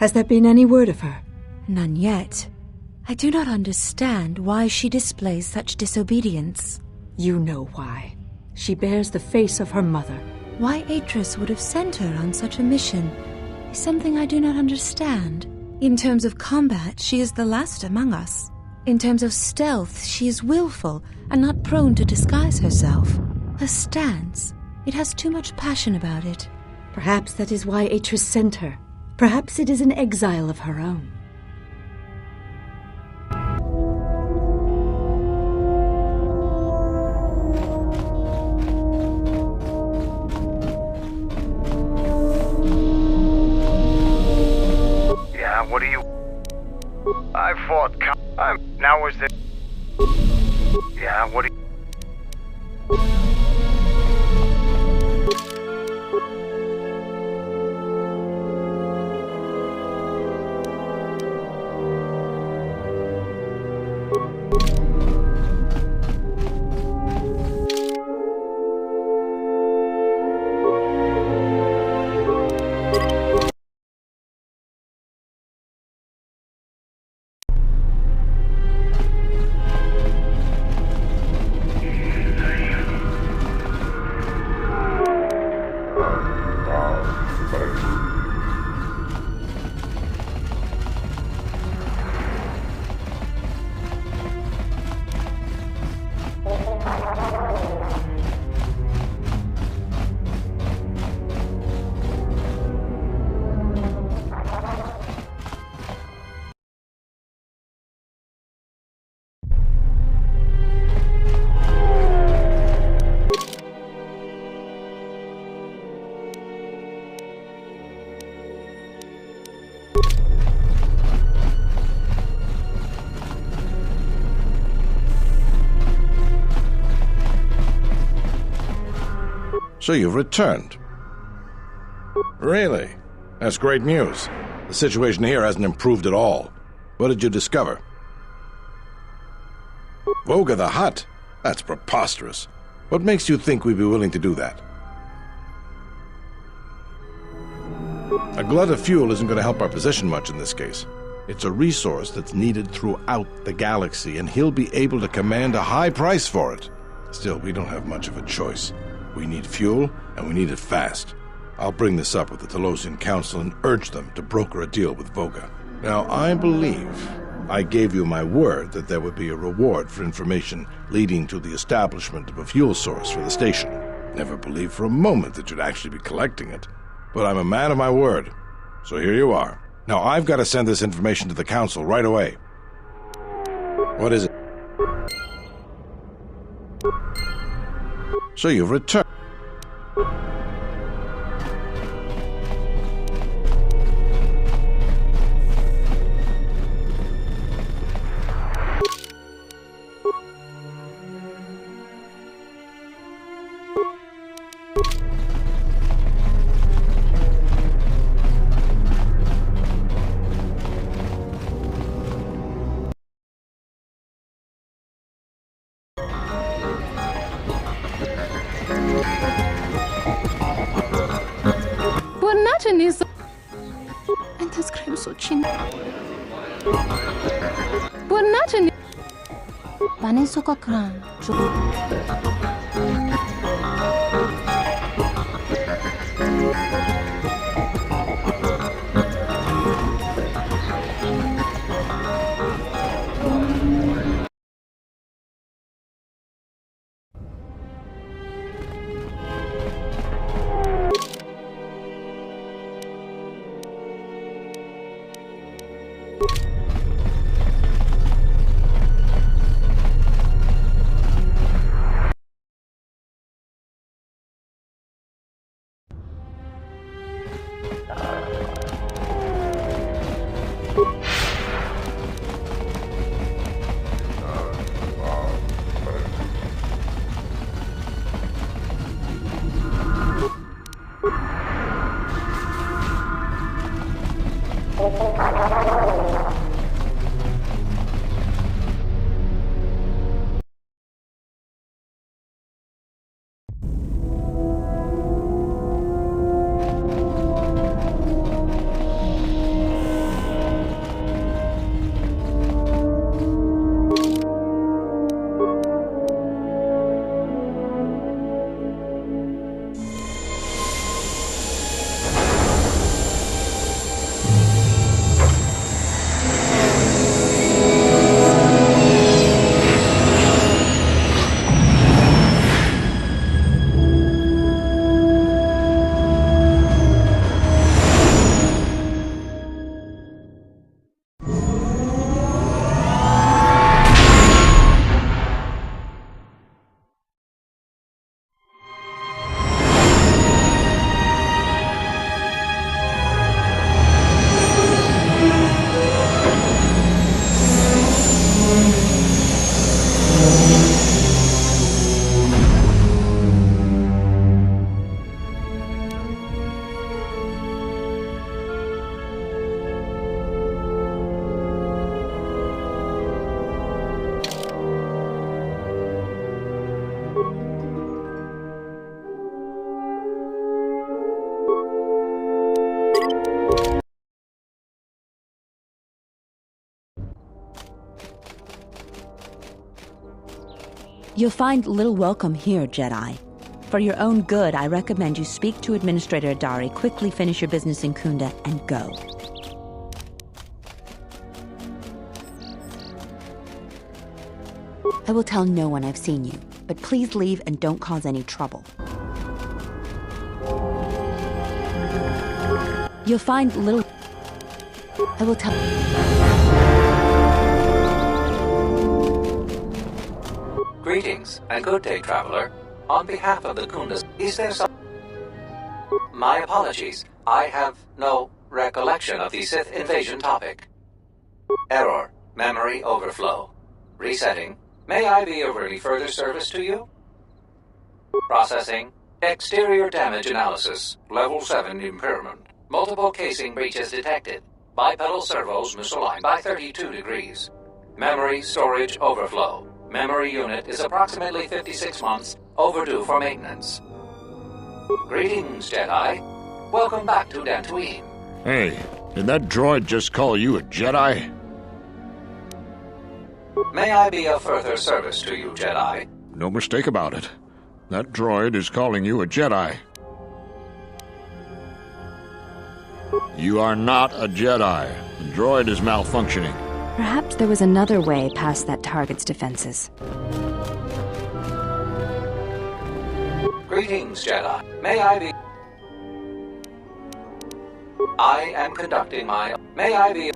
Has there been any word of her? None yet. I do not understand why she displays such disobedience. You know why. She bears the face of her mother. Why Atris would have sent her on such a mission is something I do not understand. In terms of combat, she is the last among us. In terms of stealth, she is willful and not prone to disguise herself. Her stance, it has too much passion about it. Perhaps that is why Atris sent her. Perhaps it is an exile of her own. Yeah, what do you... I fought... Now is it... Yeah, what do you... So you've returned. Really? That's great news. The situation here hasn't improved at all. What did you discover? Voga the Hutt? That's preposterous. What makes you think we'd be willing to do that? A glut of fuel isn't going to help our position much in this case. It's a resource that's needed throughout the galaxy, and he'll be able to command a high price for it. Still, we don't have much of a choice. We need fuel, and we need it fast. I'll bring this up with the Telosian Council and urge them to broker a deal with Voga. Now, I believe I gave you my word that there would be a reward for information leading to the establishment of a fuel source for the station. Never believed for a moment that you'd actually be collecting it. But I'm a man of my word, so here you are. Now, I've got to send this information to the Council right away. What is it? So you've returned. Antes creme sucin. Bunatini. Bani soka kran. You'll find little welcome here, Jedi. For your own good, I recommend you speak to Administrator Adari, quickly finish your business in Kunda, and go. I will tell no one I've seen you, but please leave and don't cause any trouble. You'll find little... I will tell... Greetings, and good day, traveler. On behalf of the Kundas, is there some... My apologies. I have no recollection of the Sith invasion topic. Error. Memory overflow. Resetting. May I be of any further service to you? Processing. Exterior damage analysis. Level 7 impairment. Multiple casing breaches detected. Bipedal servos misaligned by 32 degrees. Memory storage overflow. Memory unit is approximately 56 months overdue for maintenance. Greetings, Jedi. Welcome back to Dantooine. Hey, did that droid just call you a Jedi? May I be of further service to you, Jedi? No mistake about it. That droid is calling you a Jedi. You are not a Jedi. The droid is malfunctioning. Perhaps there was another way past that target's defenses. Greetings, Jedi. May I be... I am conducting my... May I be...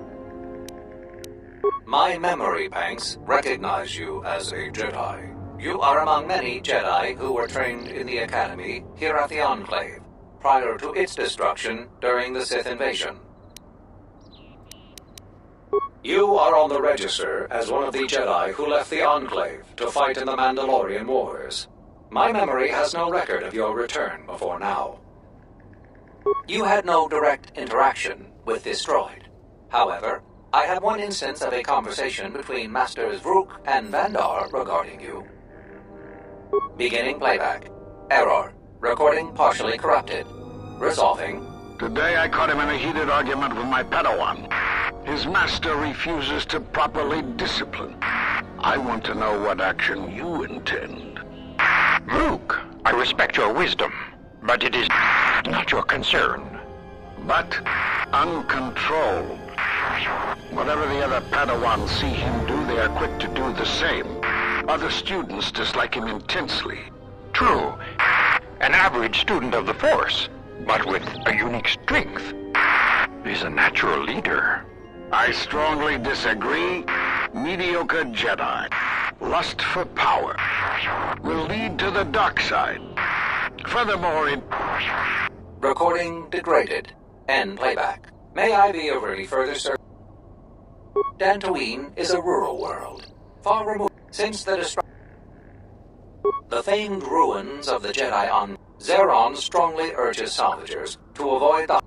My memory banks recognize you as a Jedi. You are among many Jedi who were trained in the Academy here at the Enclave, prior to its destruction during the Sith invasion. You are on the register as one of the Jedi who left the Enclave to fight in the Mandalorian Wars. My memory has no record of your return before now. You had no direct interaction with this droid. However, I have one instance of a conversation between Masters Vrook and Vandar regarding you. Beginning playback. Error. Recording partially corrupted. Resolving. Today I caught him in a heated argument with my Padawan. His master refuses to properly discipline. I want to know what action you intend. Luke, I respect your wisdom, but it is not your concern. But uncontrolled. Whatever the other Padawans see him do, they are quick to do the same. Other students dislike him intensely. True, an average student of the Force, but with a unique strength. He's a natural leader. I strongly disagree. Mediocre Jedi, lust for power, will lead to the dark side. Furthermore, it... Recording degraded. End playback. May I be of any further service? Dantooine is a rural world, far removed since the destruction. The famed ruins of the Jedi on Zeron strongly urges salvagers to avoid the...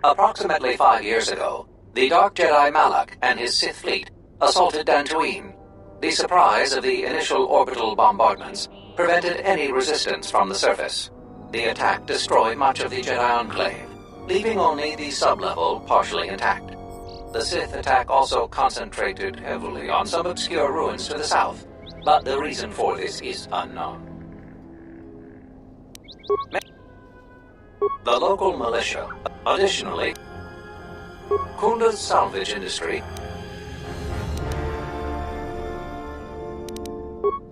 Approximately 5 years ago, the Dark Jedi Malak and his Sith fleet assaulted Dantooine. The surprise of the initial orbital bombardments prevented any resistance from the surface. The attack destroyed much of the Jedi Enclave, leaving only the sub-level partially intact. The Sith attack also concentrated heavily on some obscure ruins to the south, but the reason for this is unknown. The local militia, additionally, Kunda's salvage industry.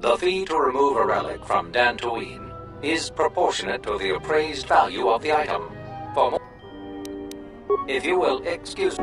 The fee to remove a relic from Dantooine is proportionate to the appraised value of the item. For more, if you will excuse...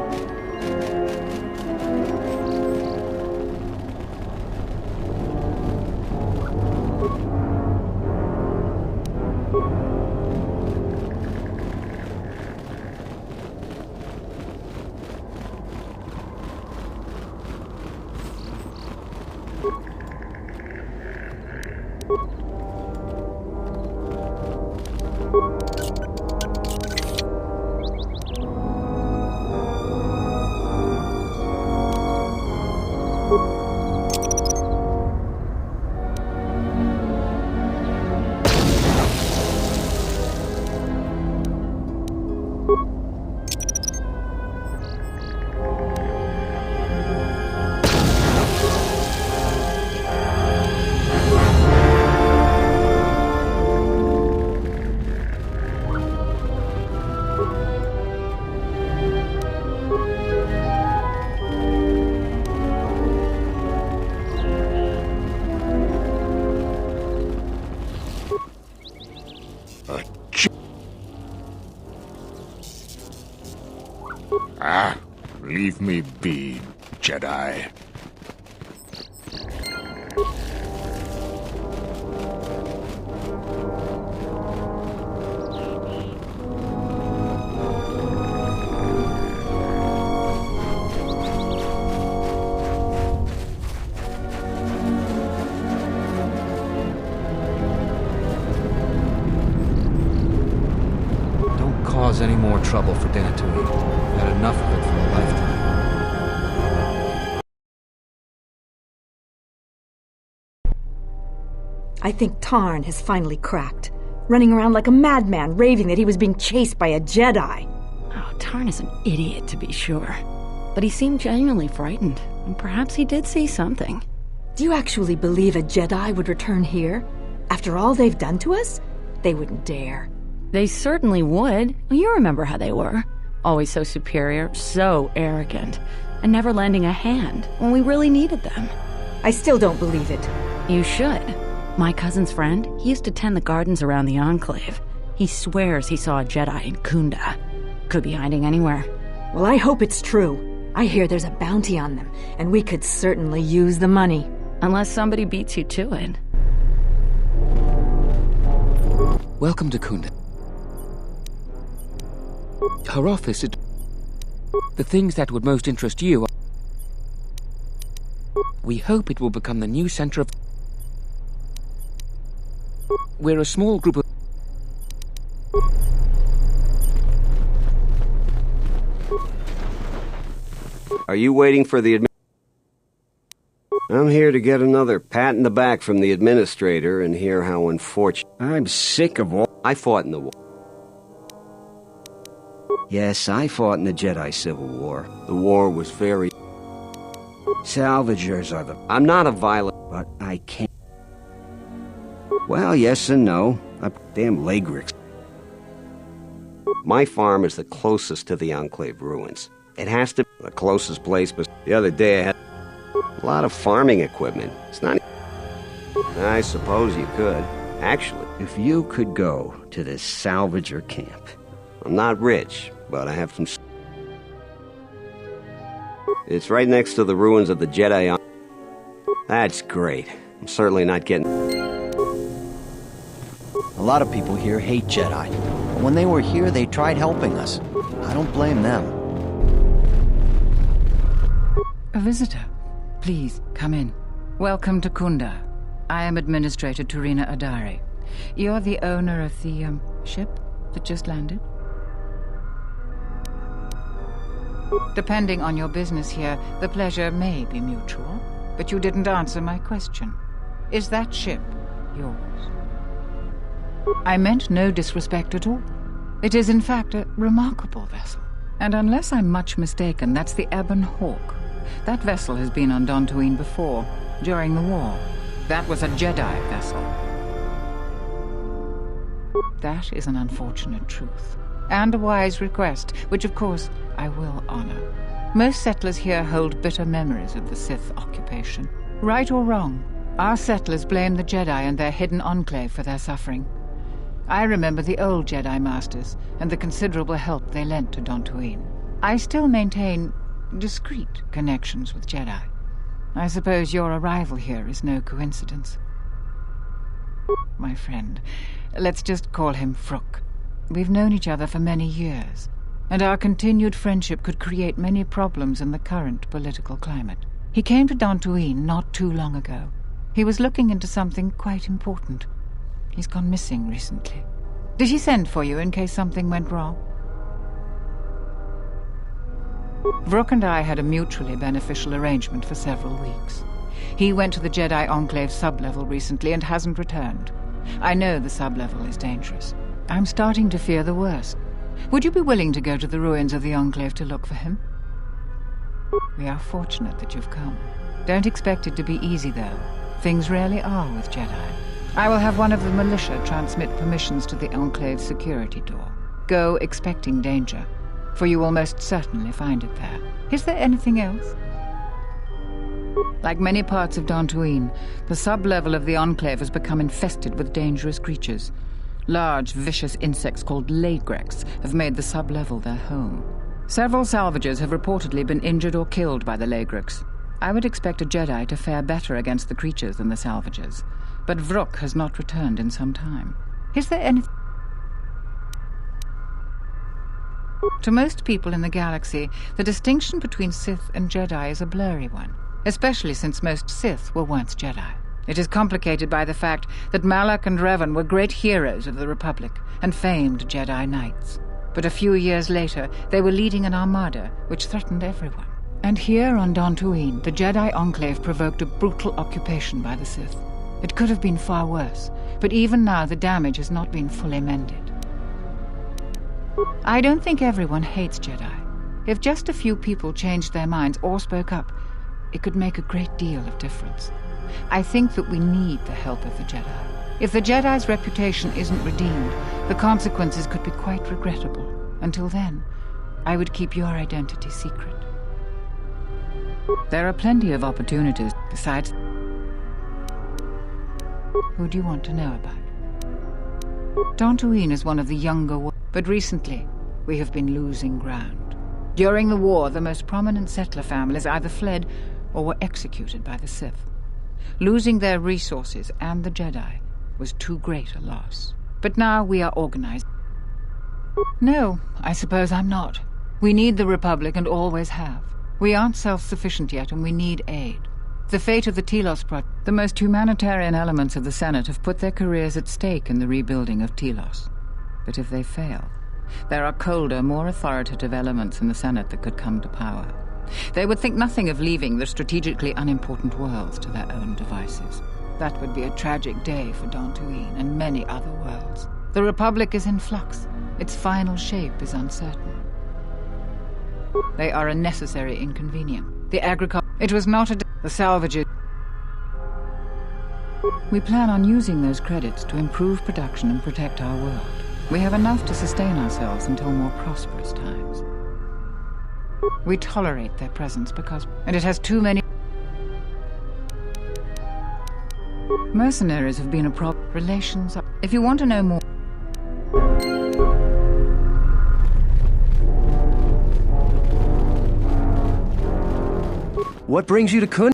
Leave me be, Jedi. Cause any more trouble for Dantooine. Had enough of it for a lifetime. I think Tarn has finally cracked, running around like a madman, raving that he was being chased by a Jedi. Oh, Tarn is an idiot, to be sure. But he seemed genuinely frightened, and perhaps he did see something. Do you actually believe a Jedi would return here? After all they've done to us? They wouldn't dare. They certainly would. You remember how they were. Always so superior, so arrogant, and never lending a hand when we really needed them. I still don't believe it. You should. My cousin's friend, he used to tend the gardens around the Enclave. He swears he saw a Jedi in Kunda. Could be hiding anywhere. Well, I hope it's true. I hear there's a bounty on them, and we could certainly use the money. Unless somebody beats you to it. Welcome to Kunda. Her office is... The things that would most interest you are... We hope it will become the new center of... We're a small group of... Are you waiting for the I'm here to get another pat in the back from the administrator and hear how unfortunate... I'm sick of all... I fought in the war. Yes, I fought in the Jedi Civil War. The war was very... Salvagers are the... I'm not a violent... But I can't... Well, yes and no. Damn Lagrix. My farm is the closest to the Enclave ruins. It has to be the closest place, but the other day I had a lot of farming equipment. It's not... I suppose you could. Actually, if you could go to this salvager camp. I'm not rich, but I have some... It's right next to the ruins of the Jedi... That's great. I'm certainly not getting... A lot of people here hate Jedi. But when they were here, they tried helping us. I don't blame them. A visitor. Please, come in. Welcome to Kunda. I am Administrator Turina Adari. You're the owner of the, ship that just landed? Depending on your business here, the pleasure may be mutual, but you didn't answer my question. Is that ship yours? I meant no disrespect at all. It is in fact a remarkable vessel. And unless I'm much mistaken, that's the Ebon Hawk. That vessel has been on Dantooine before, during the war. That was a Jedi vessel. That is an unfortunate truth. And a wise request, which of course I will honor. Most settlers here hold bitter memories of the Sith occupation. Right or wrong, our settlers blame the Jedi and their hidden enclave for their suffering. I remember the old Jedi Masters and the considerable help they lent to Dantooine. I still maintain discreet connections with Jedi. I suppose your arrival here is no coincidence. My friend, let's just call him Frook. We've known each other for many years, and our continued friendship could create many problems in the current political climate. He came to Dantooine not too long ago. He was looking into something quite important. He's gone missing recently. Did he send for you in case something went wrong? Vrook and I had a mutually beneficial arrangement for several weeks. He went to the Jedi Enclave sublevel recently and hasn't returned. I know the sublevel is dangerous. I'm starting to fear the worst. Would you be willing to go to the ruins of the Enclave to look for him? We are fortunate that you've come. Don't expect it to be easy, though. Things rarely are with Jedi. I will have one of the militia transmit permissions to the Enclave's security door. Go expecting danger, for you will most certainly find it there. Is there anything else? Like many parts of Dantooine, the sublevel of the Enclave has become infested with dangerous creatures. Large, vicious insects called Lagrix have made the sublevel their home. Several salvagers have reportedly been injured or killed by the Lagrix. I would expect a Jedi to fare better against the creatures than the salvagers, but Vrook has not returned in some time. Is there anything... To most people in the galaxy, the distinction between Sith and Jedi is a blurry one, especially since most Sith were once Jedi. It is complicated by the fact that Malak and Revan were great heroes of the Republic and famed Jedi Knights. But a few years later, they were leading an armada which threatened everyone. And here on Dantooine, the Jedi Enclave provoked a brutal occupation by the Sith. It could have been far worse, but even now the damage has not been fully mended. I don't think everyone hates Jedi. If just a few people changed their minds or spoke up, it could make a great deal of difference. I think that we need the help of the Jedi. If the Jedi's reputation isn't redeemed, the consequences could be quite regrettable. Until then, I would keep your identity secret. There are plenty of opportunities besides... Who do you want to know about? Dantooine is one of the younger... But recently, we have been losing ground. During the war, the most prominent settler families either fled or were executed by the Sith. Losing their resources and the Jedi was too great a loss. But now we are organized. No, I suppose I'm not. We need the Republic and always have. We aren't self-sufficient yet and we need aid. The fate of the Telos Project, the most humanitarian elements of the Senate have put their careers at stake in the rebuilding of Telos. But if they fail, there are colder, more authoritative elements in the Senate that could come to power. They would think nothing of leaving the strategically unimportant worlds to their own devices. That would be a tragic day for Dantooine and many other worlds. The Republic is in flux. Its final shape is uncertain. They are a necessary inconvenience. The agriculture... It was not the salvages... We plan on using those credits to improve production and protect our world. We have enough to sustain ourselves until more prosperous times. We tolerate their presence because... And it has too many... Mercenaries have been a problem. Relations are... If you want to know more... What brings you to Kun?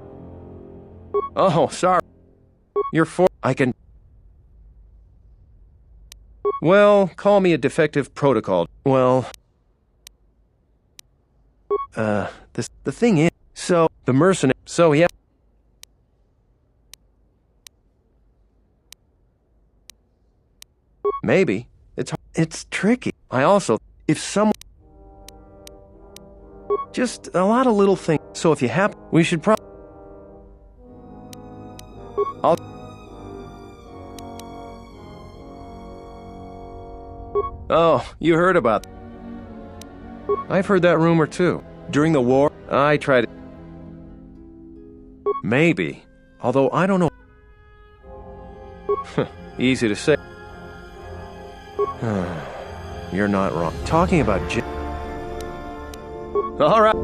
Oh, sorry. You're for... I can... Well, call me a defective protocol. Well... The thing is... So, the mercenary... So, yeah... Maybe. It's tricky. I also... If someone... Just a lot of little things. So if you happen... We should probably... Oh, you heard about... I've heard that rumor too. During the war, I tried... Maybe. Although I don't know... Easy to say. You're not wrong. Talking about... All right.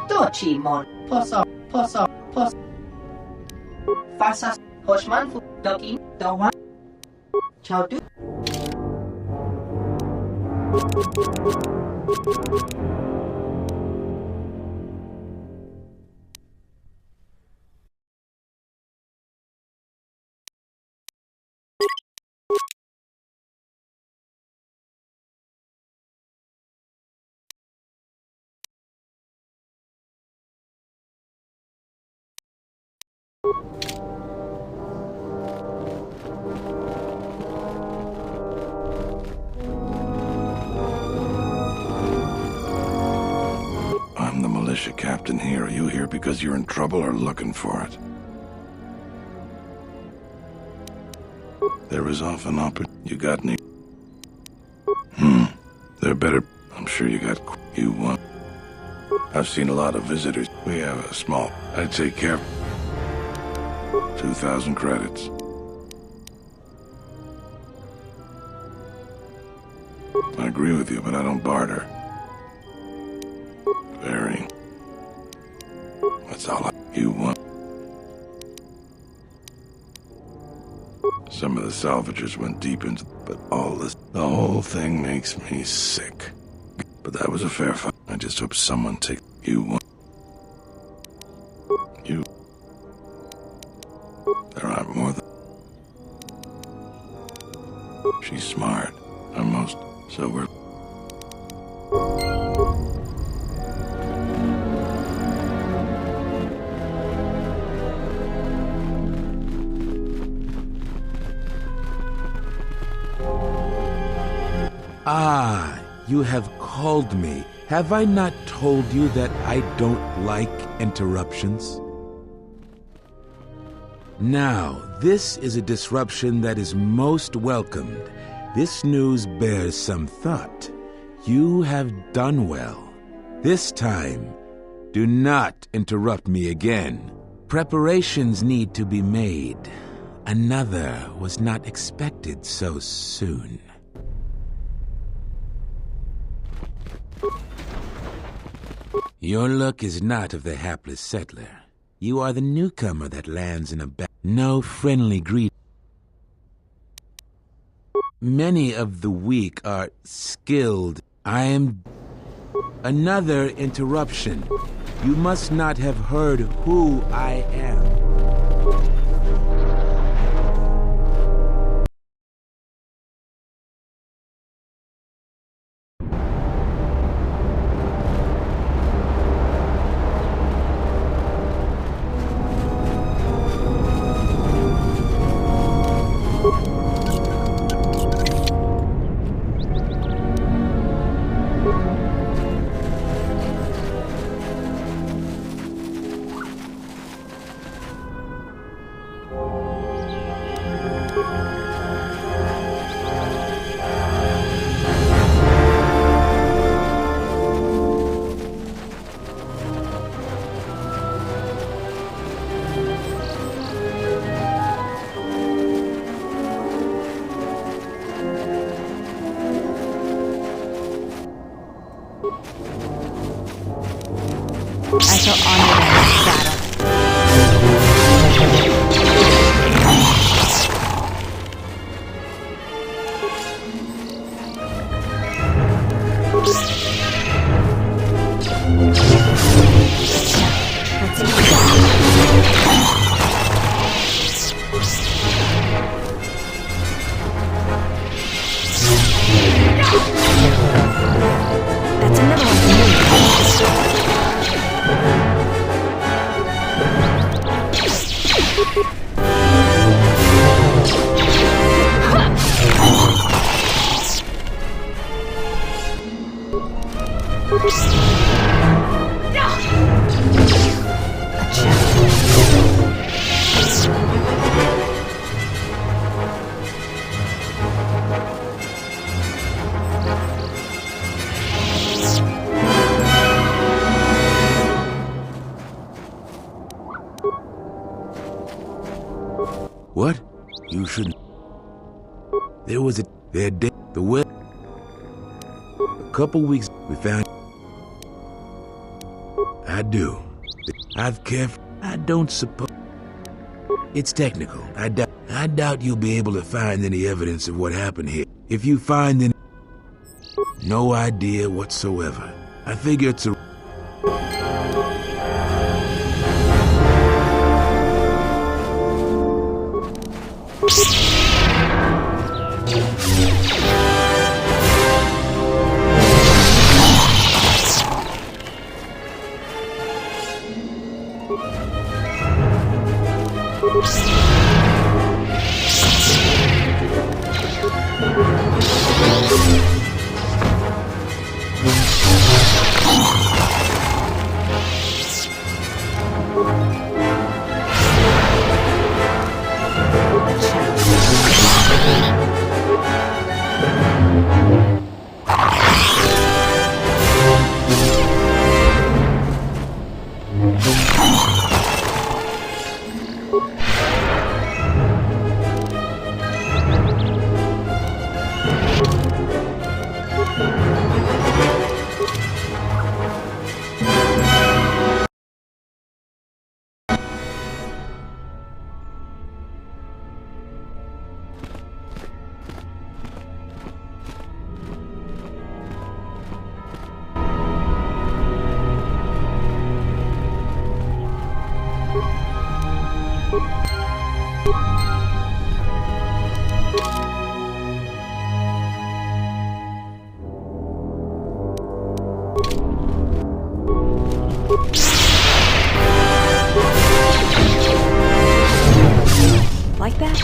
Dochimon, posso, Fasas, Hoshman, Doki, Dawan, Chaudu. I'm the militia captain here. Are you here because you're in trouble or looking for it? There is often You got any? They're better. I'm sure you got you want. I've seen a lot of visitors. We have a small... I'd say careful. 2,000 credits. I agree with you, but I don't barter. Very. That's all you want. Some of the salvagers went deep into... But the whole thing makes me sick. But that was a fair fight. I just hope someone takes you one. You... There aren't more than... She's smart. Almost. So we're... Ah, you have called me. Have I not told you that I don't like interruptions? Now, this is a disruption that is most welcomed. This news bears some thought. You have done well. This time, do not interrupt me again. Preparations need to be made. Another was not expected so soon. Your luck is not of the hapless settler. You are the newcomer that lands in a no friendly greet. Many of the weak are skilled. I am... Another interruption. You must not have heard who I am. I shall honor them with battle. That's another one for me. What? You shouldn't. There was their day. The well. A couple weeks we found. I do. I've kept. I don't suppose. It's technical. I doubt you'll be able to find any evidence of what happened here. If you find any. No idea whatsoever. I figure it's a. Like that?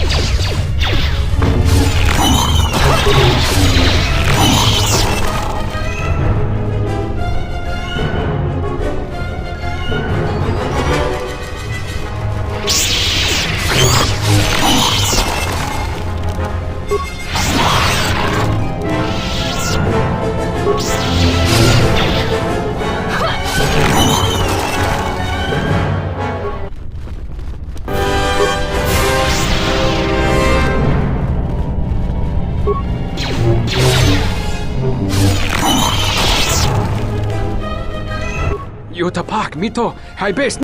Yotapak, Mito, hai best.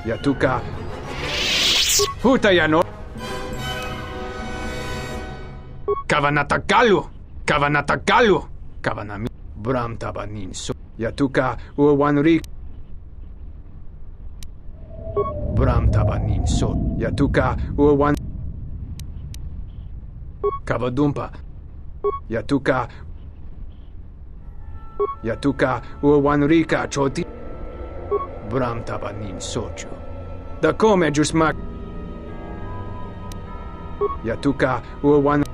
Yatuka. Hutayano. Kavanatagalu. Kavanatagalu. Kavanami. Bram tabanin so. Yatuka uwanrik. Bram tabanin so. Yatuka uwan. Kavadumpa. Yatuka. Yatuka uwanrika choti. Bram tabanin sochu. Da come jusmak. Yatuka uwan.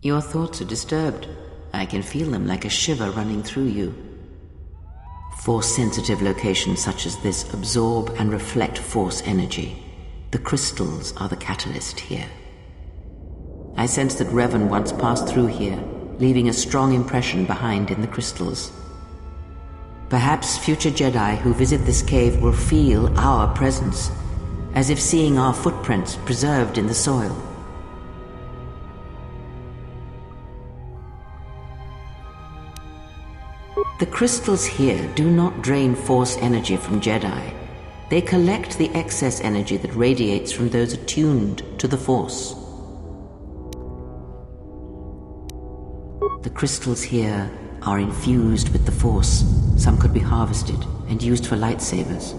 Your thoughts are disturbed. I can feel them like a shiver running through you. Force-sensitive locations such as this absorb and reflect force energy. The crystals are the catalyst here. I sense that Revan once passed through here, leaving a strong impression behind in the crystals. Perhaps future Jedi who visit this cave will feel our presence, as if seeing our footprints preserved in the soil. The crystals here do not drain force energy from Jedi. They collect the excess energy that radiates from those attuned to the Force. The crystals here are infused with the Force. Some could be harvested and used for lightsabers.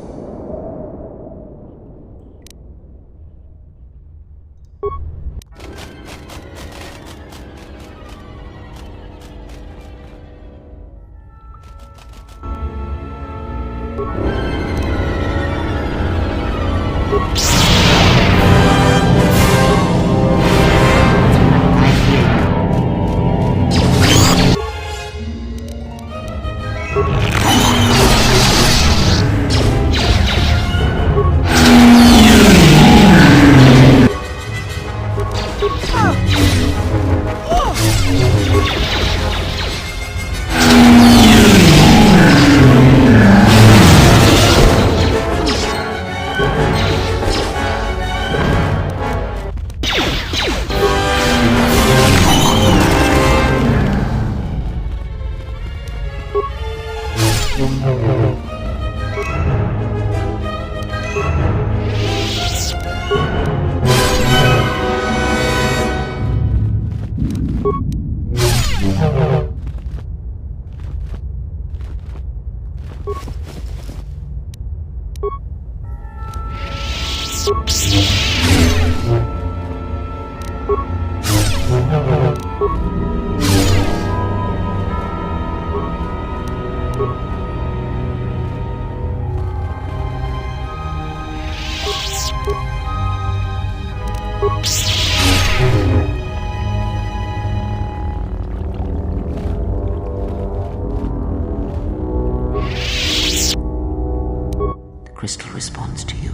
Crystal responds to you.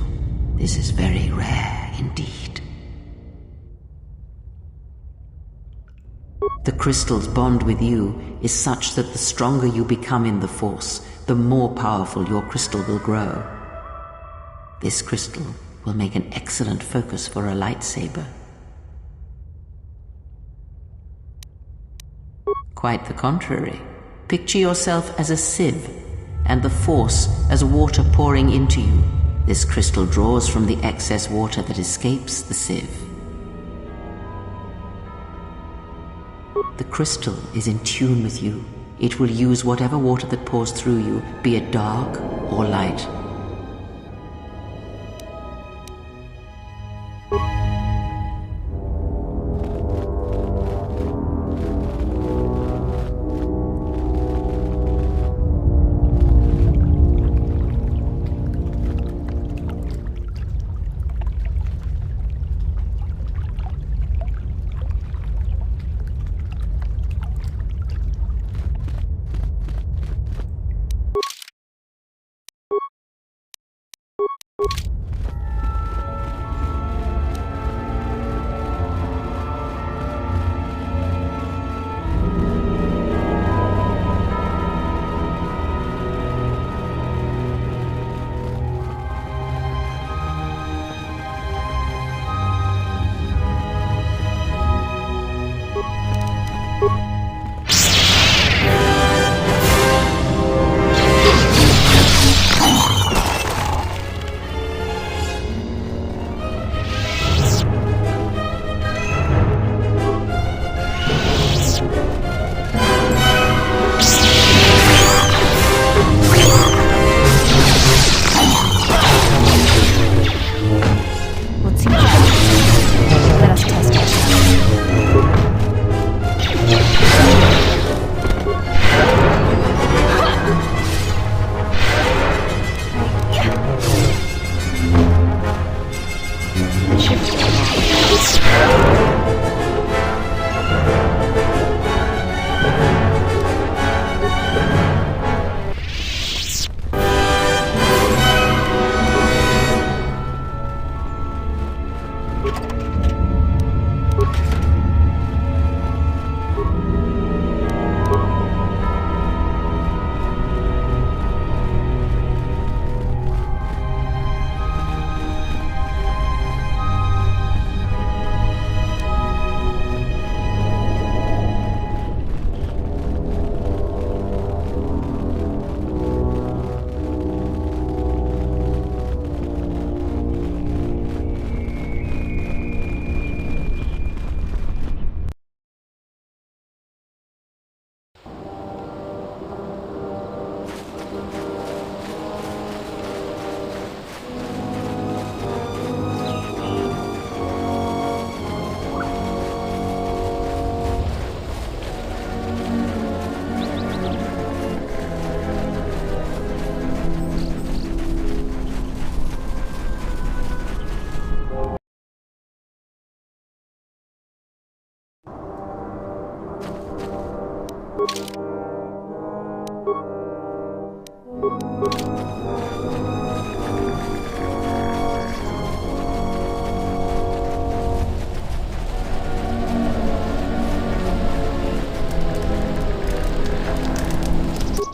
This is very rare indeed. The crystal's bond with you is such that the stronger you become in the Force, the more powerful your crystal will grow. This crystal will make an excellent focus for a lightsaber. Quite the contrary. Picture yourself as a sieve, and the Force as water pouring into you. This crystal draws from the excess water that escapes the sieve. The crystal is in tune with you. It will use whatever water that pours through you, be it dark or light.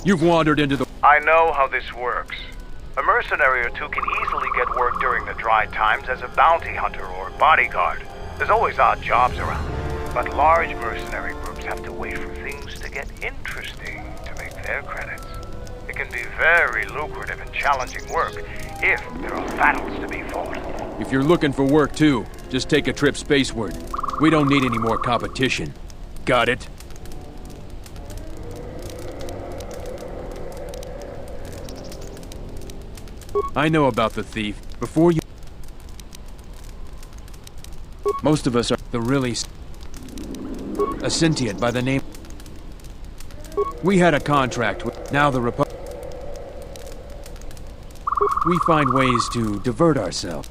You've wandered into the... I know how this works. A mercenary or two can easily get work during the dry times as a bounty hunter or bodyguard. There's always odd jobs around. But large mercenary groups have to wait for things to get interesting to make their credits. It can be very lucrative and challenging work if there are battles to be fought. If you're looking for work too, just take a trip spaceward. We don't need any more competition. Got it? I know about the thief. Before you... Most of us are the really... A sentient by the name... We had a contract with... Now the Republic... We find ways to divert ourselves.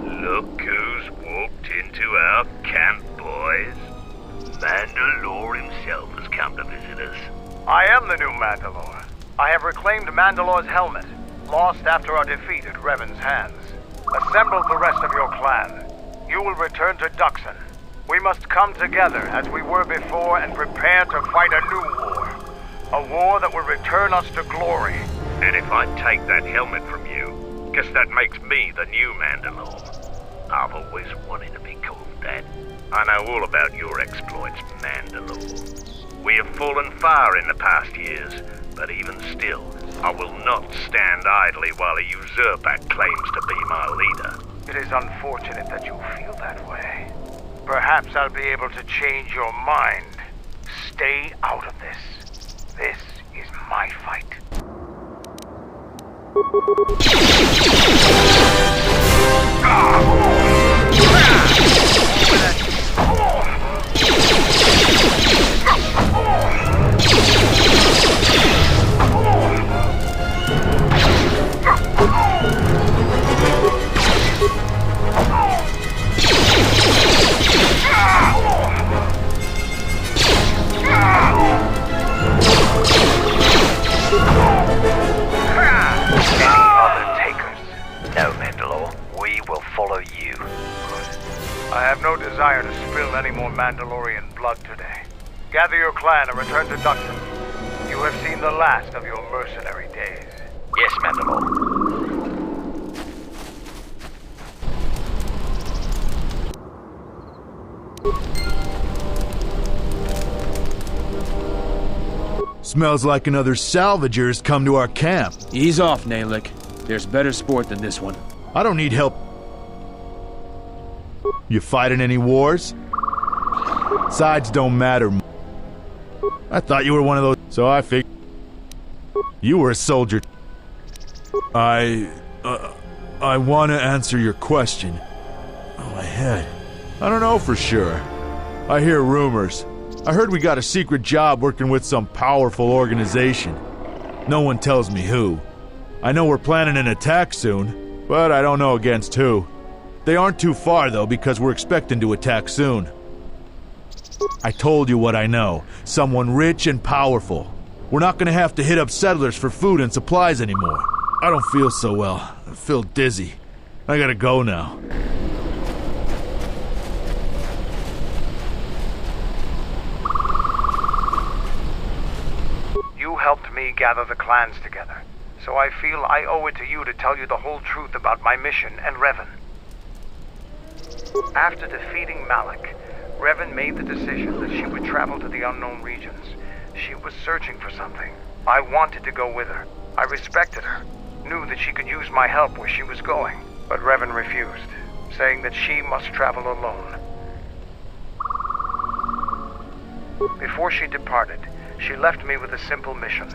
Look who's walked into our camp, boys. Mandalore himself has come to visit us. I am the new Mandalore. I have reclaimed Mandalore's helmet, lost after our defeat at Revan's hands. Assemble the rest of your clan. You will return to Duxon. We must come together as we were before and prepare to fight a new war. A war that will return us to glory. And if I take that helmet from you, guess that makes me the new Mandalore. I've always wanted to be called that. I know all about your exploits, Mandalore. We have fallen far in the past years, but even still, I will not stand idly while a usurper claims to be my leader. It is unfortunate that you feel that way. Perhaps I'll be able to change your mind. Stay out of this. This is my fight. No, Mandalore. We will follow you. Good. I have no desire to spill any more Mandalorian blood today. Gather your clan and return to Dantooine. You have seen the last of your mercenary days. Yes, Mandalore. Smells like another salvager's come to our camp. Ease off, Nalik. There's better sport than this one. I don't need help. You fighting any wars? Sides don't matter. I thought you were one of those, so I figured you were a soldier. I want to answer your question. Oh, my head. I don't know for sure. I hear rumors. I heard we got a secret job working with some powerful organization. No one tells me who. I know we're planning an attack soon, but I don't know against who. They aren't too far, though, because we're expecting to attack soon. I told you what I know. Someone rich and powerful. We're not gonna have to hit up settlers for food and supplies anymore. I don't feel so well. I feel dizzy. I gotta go now. You helped me gather the clans together. So I feel I owe it to you to tell you the whole truth about my mission and Revan. After defeating Malik, Revan made the decision that she would travel to the unknown regions. She was searching for something. I wanted to go with her. I respected her, knew that she could use my help where she was going. But Revan refused, saying that she must travel alone. Before she departed, she left me with a simple mission.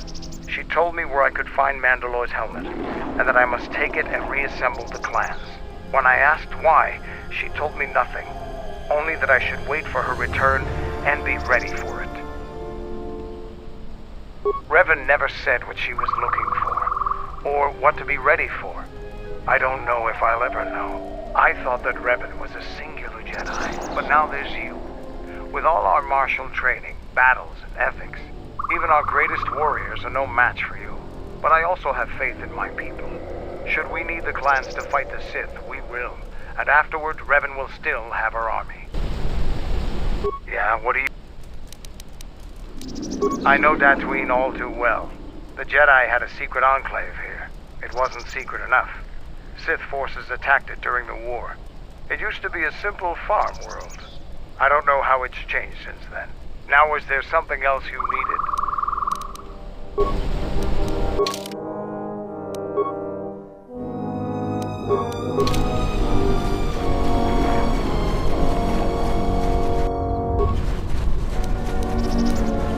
She told me where I could find Mandalore's helmet, and that I must take it and reassemble the clans. When I asked why, she told me nothing, only that I should wait for her return and be ready for it. Revan never said what she was looking for, or what to be ready for. I don't know if I'll ever know. I thought that Revan was a singular Jedi, but now there's you. With all our martial training, battles, and ethics, even our greatest warriors are no match for you. But I also have faith in my people. Should we need the clans to fight the Sith, we will. And afterward, Revan will still have her army. Yeah, what do you... I know Dantooine all too well. The Jedi had a secret enclave here. It wasn't secret enough. Sith forces attacked it during the war. It used to be a simple farm world. I don't know how it's changed since then. Now, is there something else you needed?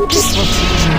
This will teach you.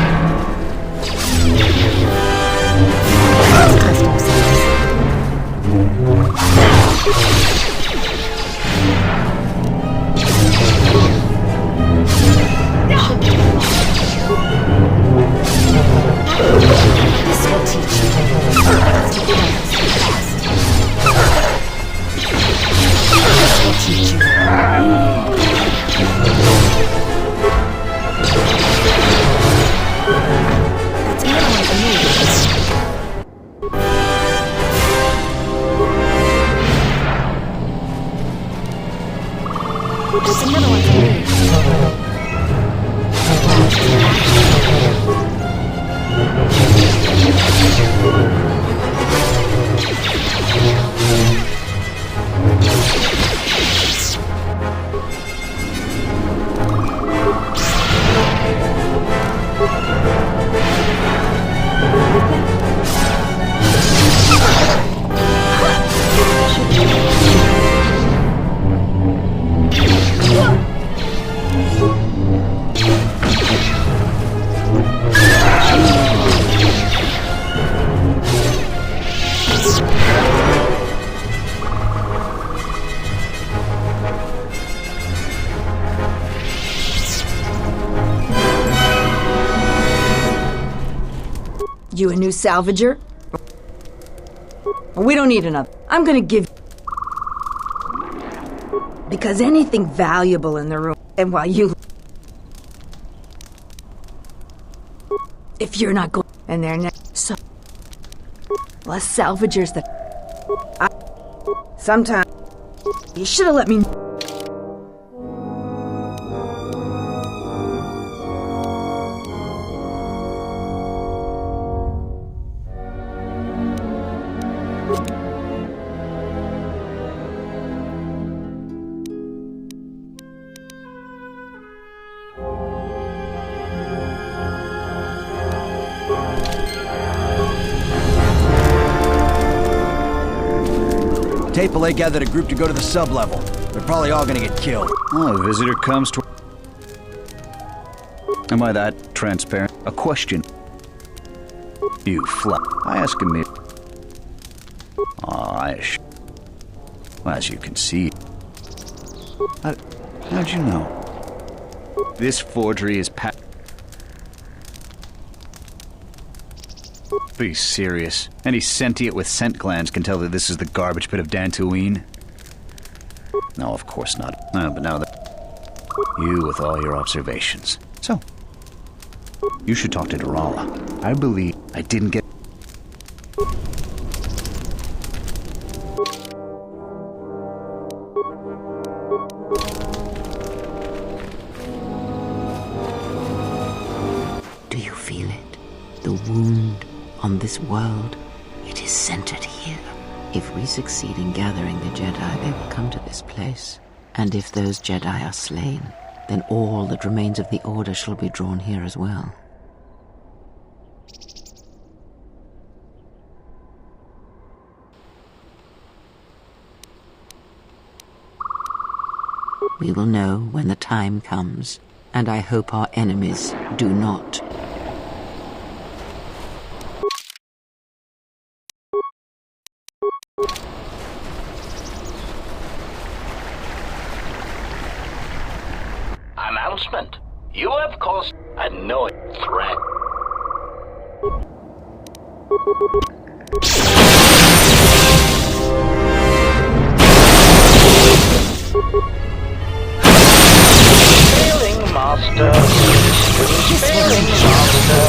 That's another one for me. You a new salvager? We don't need another. I'm gonna give... Because anything valuable in the room, and while you... If you're not going... And they're next... So... Less salvagers that... Sometimes... You should have let me... Tapele gathered a group to go to the sub-level. They're probably all gonna get killed. Oh, a visitor comes to... Am I that transparent? A question. You I ask him if... Well, as you can see... How'd you know? This forgery is Be serious. Any sentient with scent glands can tell that this is the garbage pit of Dantooine. No, of course not. But now that... You with all your observations. So, you should talk to Durala. I believe I didn't get... Do you feel it? The wound on this world, it is centered here. If we succeed in gathering the Jedi, they will come to this place. And if those Jedi are slain, then all that remains of the Order shall be drawn here as well. We will know when the time comes, and I hope our enemies do not. Announcement. You have caused a no threat. Failing master. Failing master.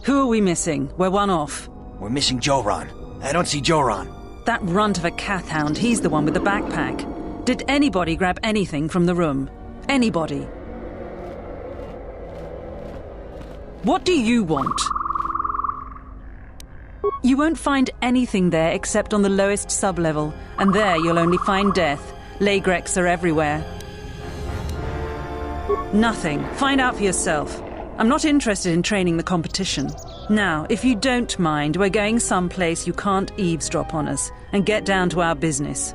Who are we missing? We're one off. We're missing Joran. I don't see Joran. That runt of a Cathhound, he's the one with the backpack. Did anybody grab anything from the room? Anybody? What do you want? You won't find anything there except on the lowest sub-level, and there you'll only find death. Lagreks are everywhere. Nothing. Find out for yourself. I'm not interested in training the competition. Now, if you don't mind, we're going someplace you can't eavesdrop on us, and get down to our business.